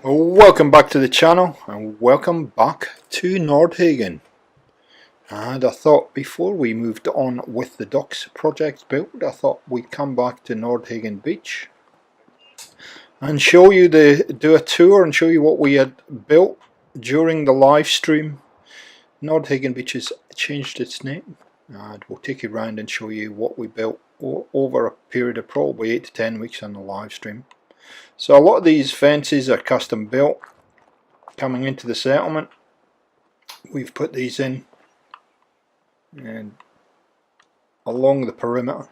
Welcome back to the channel and welcome back to Stoned Hagen. And I thought before we moved on with the docks project build, I thought we'd come back to Stoned Hagen Beach and show you do a tour and show you what we had built during the live stream. Stoned Hagen Beach has changed its name, and we'll take you around and show you what we built over a period of probably 8 to 10 weeks on the live stream. So a lot of these fences are custom built coming into the settlement. We've put these in and along the perimeter,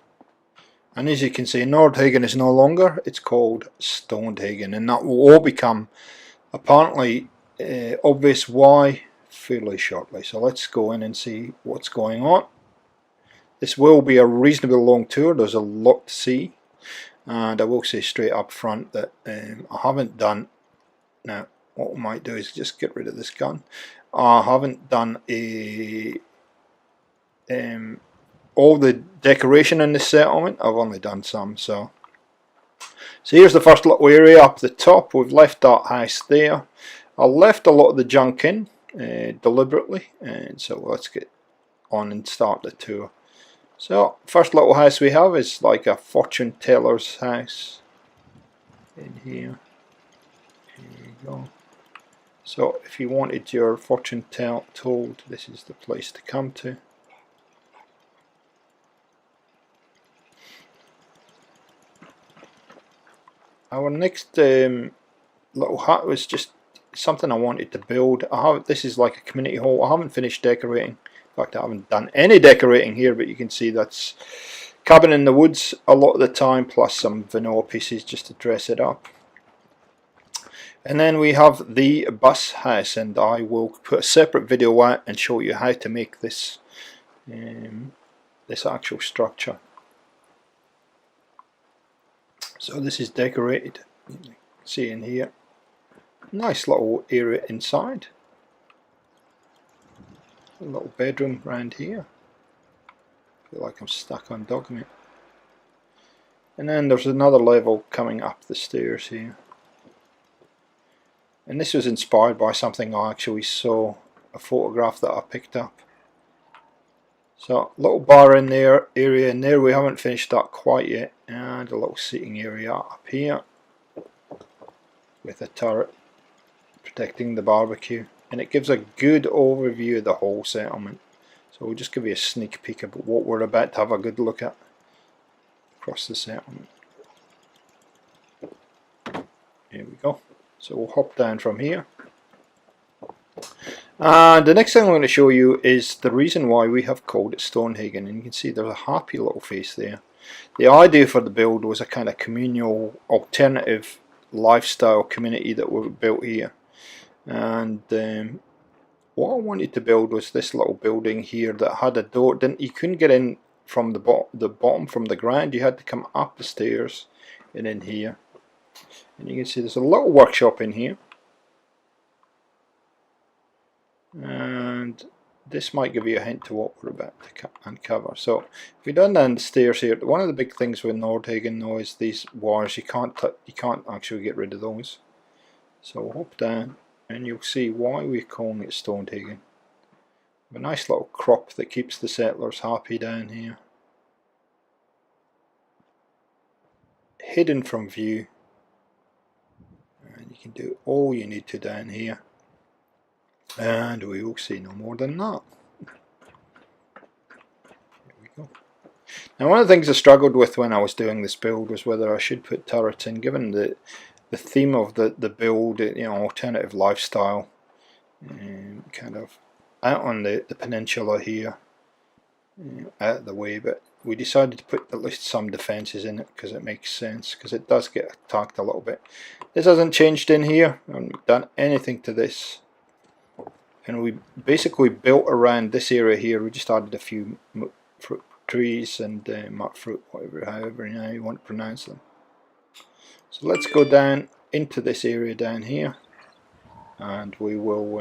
and as you can see, Stoned Hagen is no longer, it's called Stoned Hagen, and that will all become apparently obvious why fairly shortly. So let's go in and see what's going on. This will be a reasonably long tour, there's a lot to see. And I will say straight up front that I haven't done, now what we might do is just get rid of this gun, I haven't done all the decoration in this settlement, I've only done some. So here's the first little area up the top. We've left that house there. I left a lot of the junk in deliberately, and so let's get on and start the tour. So first little house we have is like a fortune teller's house in here. There you go. So if you wanted your fortune told, this is the place to come to. Our next little hut was just something I wanted to build. This is like a community hall. I haven't finished decorating. In fact, I haven't done any decorating here, but you can see that's cabin in the woods a lot of the time, plus some vanilla pieces just to dress it up. And then we have the bus house, and I will put a separate video out and show you how to make this this actual structure. So this is decorated, you can see in here, nice little area inside. A little bedroom around here. Feel like I'm stuck on dog meat. And then there's another level coming up the stairs here. And this was inspired by something I actually saw, a photograph that I picked up. So little bar in there, area in there, we haven't finished that quite yet. And a little seating area up here with a turret protecting the barbecue. And it gives a good overview of the whole settlement. So we'll just give you a sneak peek of what we're about to have a good look at across the settlement. Here we go. So we'll hop down from here. And the next thing I'm going to show you is the reason why we have called it Stoned Hagen. And you can see there's a happy little face there. The idea for the build was a kind of communal, alternative lifestyle community that we built here. And what I wanted to build was this little building here that had a door. You couldn't get in from the bottom from the ground. You had to come up the stairs and in here. And you can see there's a little workshop in here. And this might give you a hint to what we're about to uncover. So if we done down the stairs here, one of the big things with Stoned Hagen now is these wires. You can't actually get rid of those. So we'll hop down, and you'll see why we're calling it Stoned Hagen. A nice little crop that keeps the settlers happy down here. Hidden from view. And you can do all you need to down here. And we will see no more than that. There we go. Now one of the things I struggled with when I was doing this build was whether I should put turrets in, given the theme of the build, you know, alternative lifestyle, kind of out on the peninsula here, out of the way. But we decided to put at least some defences in it because it makes sense, because it does get attacked a little bit. This hasn't changed in here. I haven't done anything to this, and we basically built around this area here. We just added a few fruit trees and mud fruit, however you want to pronounce them. So let's go down into this area down here, and we will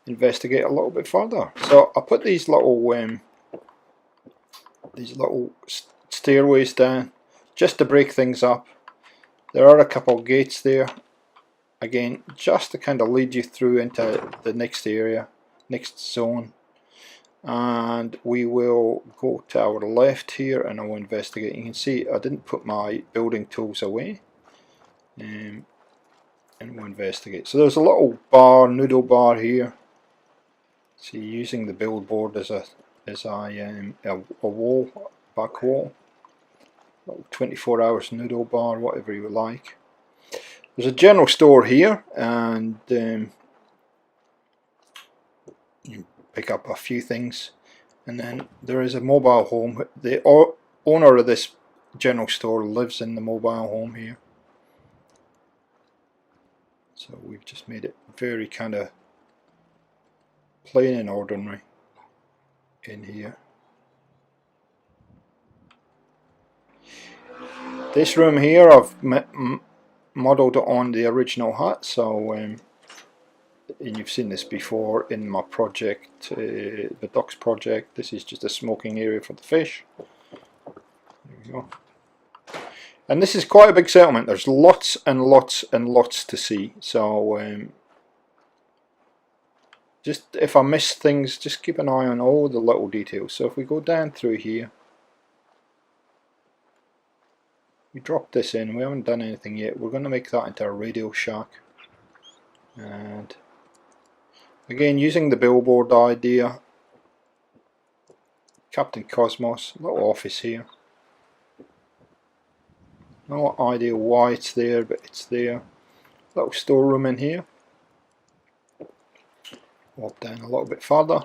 investigate a little bit further. So I put these little stairways down just to break things up. There are a couple of gates there again, just to kind of lead you through into the next area, next zone. And we will go to our left here and I'll investigate. You can see I didn't put my building tools away. And we'll investigate. So there's a little bar, noodle bar here. See, using the billboard as a wall, back wall. 24 hours noodle bar, whatever you like. There's a general store here, and you pick up a few things. And then there is a mobile home. The owner of this general store lives in the mobile home here. So we've just made it very kind of plain and ordinary in here. This room here I've modelled on the original hut, so and you've seen this before in my project, the docks project. This is just a smoking area for the fish. There we go. And this is quite a big settlement. There's lots and lots and lots to see. So just if I miss things, just keep an eye on all the little details. So if we go down through here, we drop this in. We haven't done anything yet. We're going to make that into a radio shack. And again, using the billboard idea, Captain Cosmos, little office here. No idea why it's there, but it's there. Little storeroom in here. Walk down a little bit further.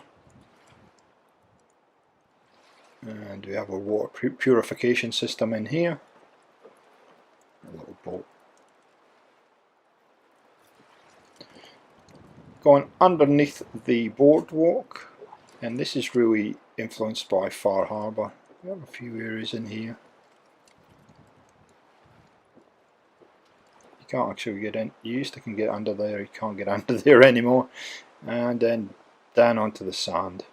And we have a water purification system in here. A little boat. Going underneath the boardwalk, and this is really influenced by Far Harbour. We have a few areas in here. You can't actually get in. You used to can get under there, you can't get under there anymore. And then down onto the sand.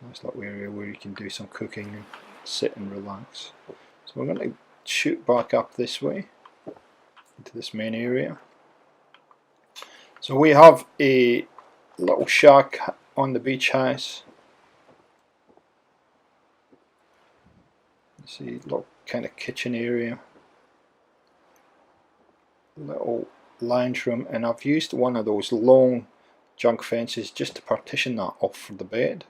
Nice little area where you can do some cooking and sit and relax. So we're going to shoot back up this way into this main area. So we have a little shack on the beach house. You see, little kind of kitchen area, little lounge room, and I've used one of those long junk fences just to partition that off for the bed.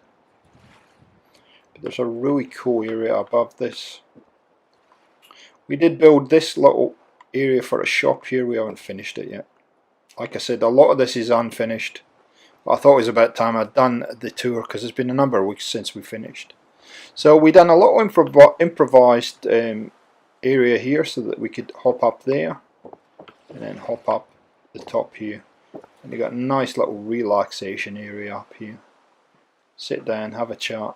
But there's a really cool area above this. We did build this little area for a shop here. We haven't finished it yet. Like I said, a lot of this is unfinished. But I thought it was about time I'd done the tour because it's been a number of weeks since we finished. So we done a little improvised area here so that we could hop up there and then hop up the top here. And you got a nice little relaxation area up here. Sit down, have a chat,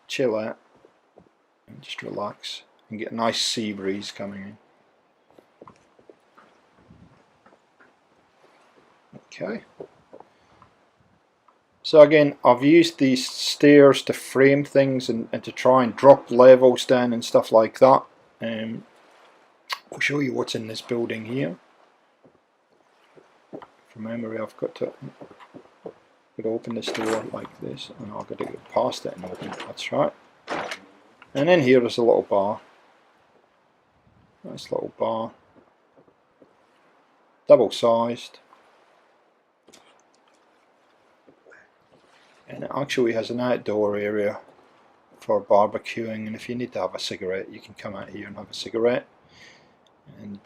chill out, and just relax. And get a nice sea breeze coming in. Okay. So again, I've used these stairs to frame things and to try and drop levels down and stuff like that. I'll show you what's in this building here. From memory, I've got to open this door like this, and I've got to get past it and open it. That's right. And in here is a little bar. Nice little bar, double sized, and it actually has an outdoor area for barbecuing, and if you need to have a cigarette you can come out here and have a cigarette and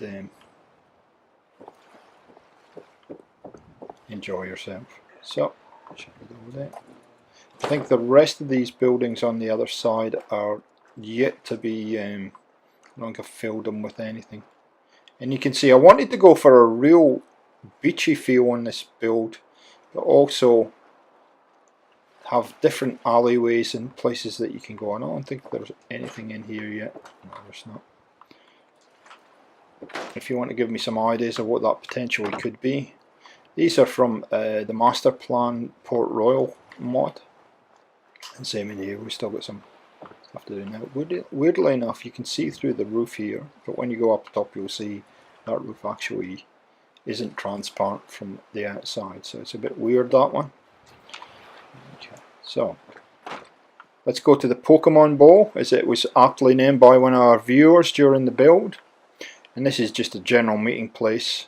enjoy yourself. So I think the rest of these buildings on the other side are yet to be I don't think I've filled them with anything. And you can see I wanted to go for a real beachy feel on this build, but also have different alleyways and places that you can go on. I don't think there's anything in here yet. No, there's not. If you want to give me some ideas of what that potentially could be, these are from the Master Plan Port Royal mod. And same in here, we've still got some stuff to do now. Weirdly enough, you can see through the roof here, but when you go up top you'll see that roof actually isn't transparent from the outside, so it's a bit weird, that one. Okay, so let's go to the Pokemon Ball, as it was aptly named by one of our viewers during the build. And this is just a general meeting place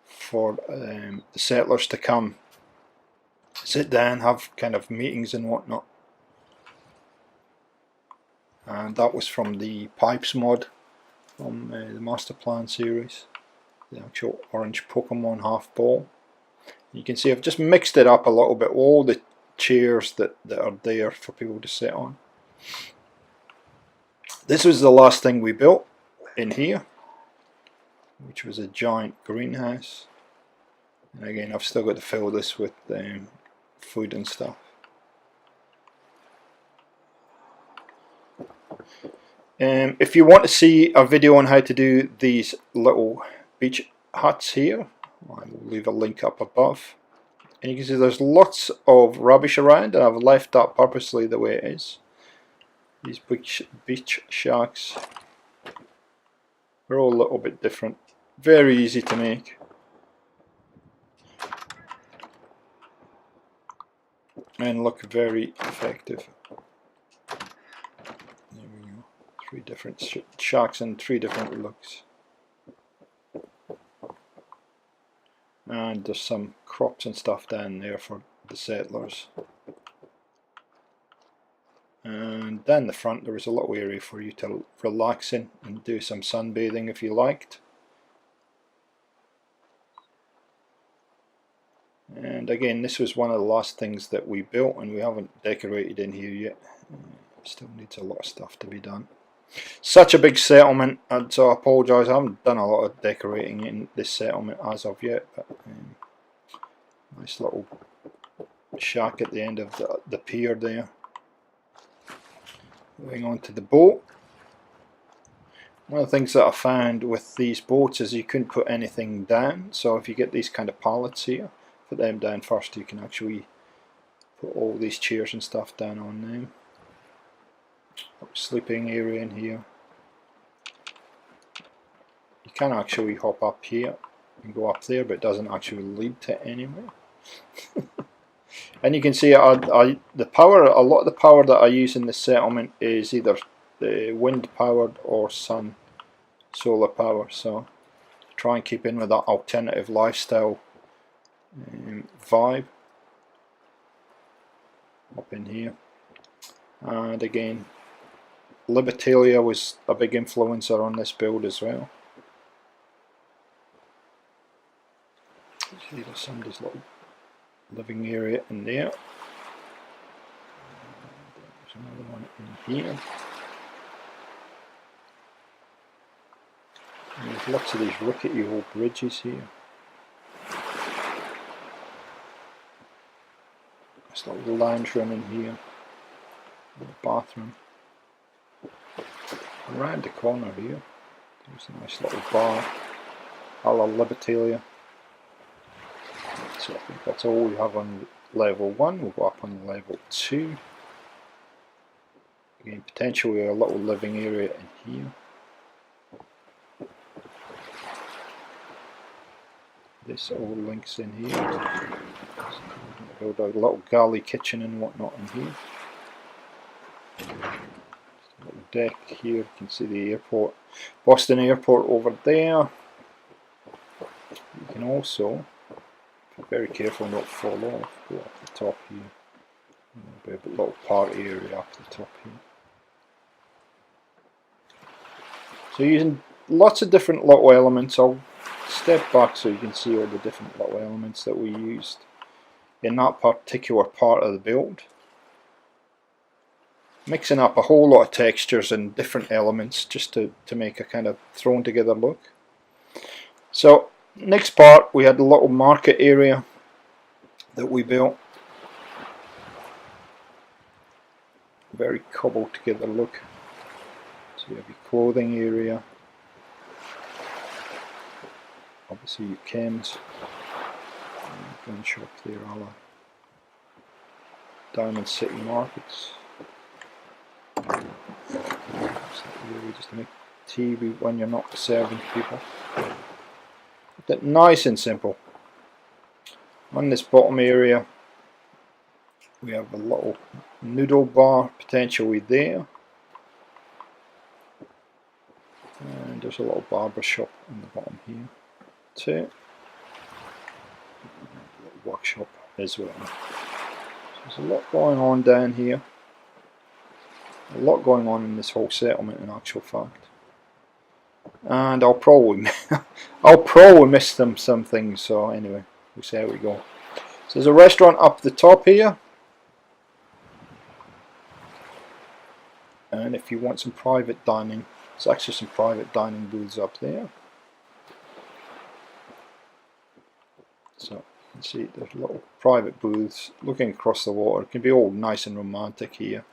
for the settlers to come sit down, have kind of meetings and whatnot. And that was from the Pipes mod from the Master Plan series, the actual orange Pokemon half ball. You can see I've just mixed it up a little bit, all the chairs that are there for people to sit on. This was the last thing we built in here, which was a giant greenhouse. And again, I've still got to fill this with food and stuff. If you want to see a video on how to do these little beach huts here, I will leave a link up above. And you can see there's lots of rubbish around, and I've left that purposely the way it is. These beach shacks are all a little bit different. Very easy to make. And look very effective. There we go. 3 different shacks and 3 different looks. And there's some crops and stuff down there for the settlers. And down the front there was a little area for you to relax in and do some sunbathing if you liked. And again, this was one of the last things that we built, and we haven't decorated in here yet. Still needs a lot of stuff to be done. Such a big settlement, and so I apologise, I haven't done a lot of decorating in this settlement as of yet. But nice little shack at the end of the pier there. Going on to the boat. One of the things that I found with these boats is you couldn't put anything down, so if you get these kind of pallets here, put them down first, you can actually put all these chairs and stuff down on them. Sleeping area in here. You can actually hop up here and go up there, but it doesn't actually lead to anywhere. And you can see a lot of the power that I use in this settlement is either the wind powered or solar power, so try and keep in with that alternative lifestyle vibe up in here. And again, Libertalia was a big influencer on this build as well. See, there's somebody's little living area in there. There's another one in here. And there's lots of these rickety old bridges here. There's a little lounge room in here. A little bathroom. Around the corner here, there's a nice little bar, a la Libertalia. So I think that's all we have on level 1. We'll go up on level 2. Again, potentially a little living area in here. This all links in here. Build a little galley kitchen and whatnot in here. Little deck here, you can see the airport, Boston Airport over there. You can also, be very careful not to fall off, go up the top here. There'll be a little party area up the top here. So using lots of different little elements. I'll step back so you can see all the different little elements that we used in that particular part of the build. Mixing up a whole lot of textures and different elements just to make a kind of thrown together look. So next part, we had a little market area that we built. Very cobbled together look. So you have your clothing area, obviously your chems, gun shop there, a la Diamond City Markets. Just to make tea when you're not serving people. Kept it nice and simple. On this bottom area we have a little noodle bar potentially there, and there's a little barber shop on the bottom here too. A little workshop as well. So there's a lot going on down here. A lot going on in this whole settlement in actual fact. And I'll probably miss some things, so anyway, we'll see how we go. So there's a restaurant up the top here, and if you want some private dining, there's actually some private dining booths up there. So you can see there's little private booths looking across the water. It can be all nice and romantic here.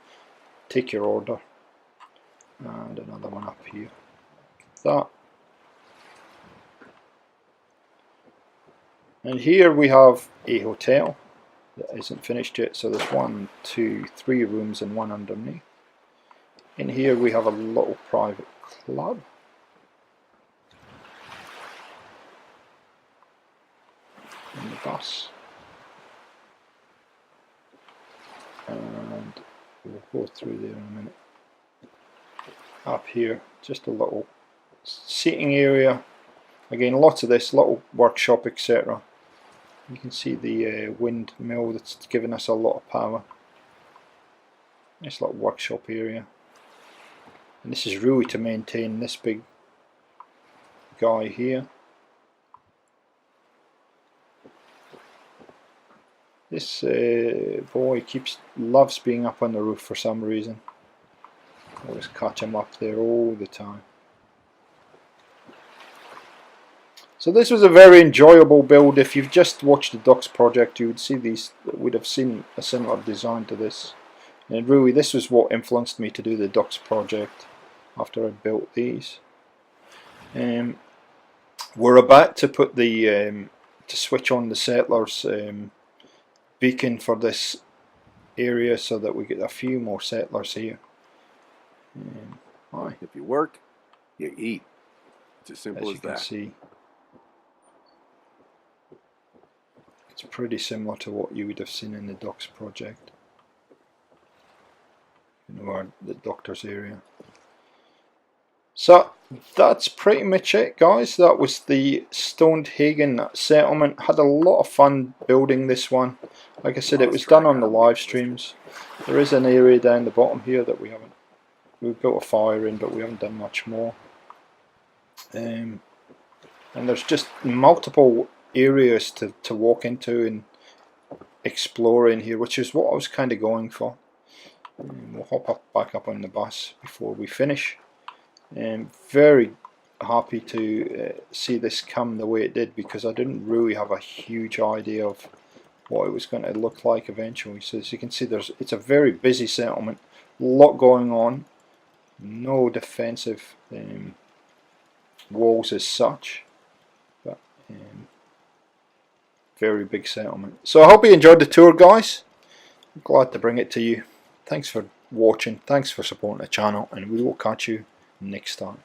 Take your order. And another one up here. That. And here we have a hotel that isn't finished yet, so there's 1, 2, 3 rooms and one underneath. In here we have a little private club. And the bus. And we'll go through there in a minute. Up here, just a little seating area. Again, lots of this, little workshop, etc. You can see the windmill that's giving us a lot of power. Nice little workshop area. And this is really to maintain this big guy here. This boy loves being up on the roof for some reason. Always catch him up there all the time. So this was a very enjoyable build. If you've just watched the Ducks project, you would have seen a similar design to this. And really, this was what influenced me to do the Ducks project after I built these. We're about to put the to switch on the settlers beacon for this area so that we get a few more settlers here. If you work, you eat. It's as simple as that. As you can see, it's pretty similar to what you would have seen in the Ducks project. The doctor's area. So that's pretty much it, guys. That was the Stoned Hagen settlement. Had a lot of fun building this one. Like I said, it was done on the live streams. There is an area down the bottom here that we built a fire in, but we haven't done much more. And there's just multiple areas to walk into and explore in here, which is what I was kind of going for. We'll hop back up on the bus before we finish. Very happy to see this come the way it did, because I didn't really have a huge idea of what it was going to look like eventually. So as you can see, it's a very busy settlement, a lot going on, no defensive walls as such, but very big settlement. So I hope you enjoyed the tour, guys. I'm glad to bring it to you. Thanks for watching, thanks for supporting the channel, and we will catch you next time.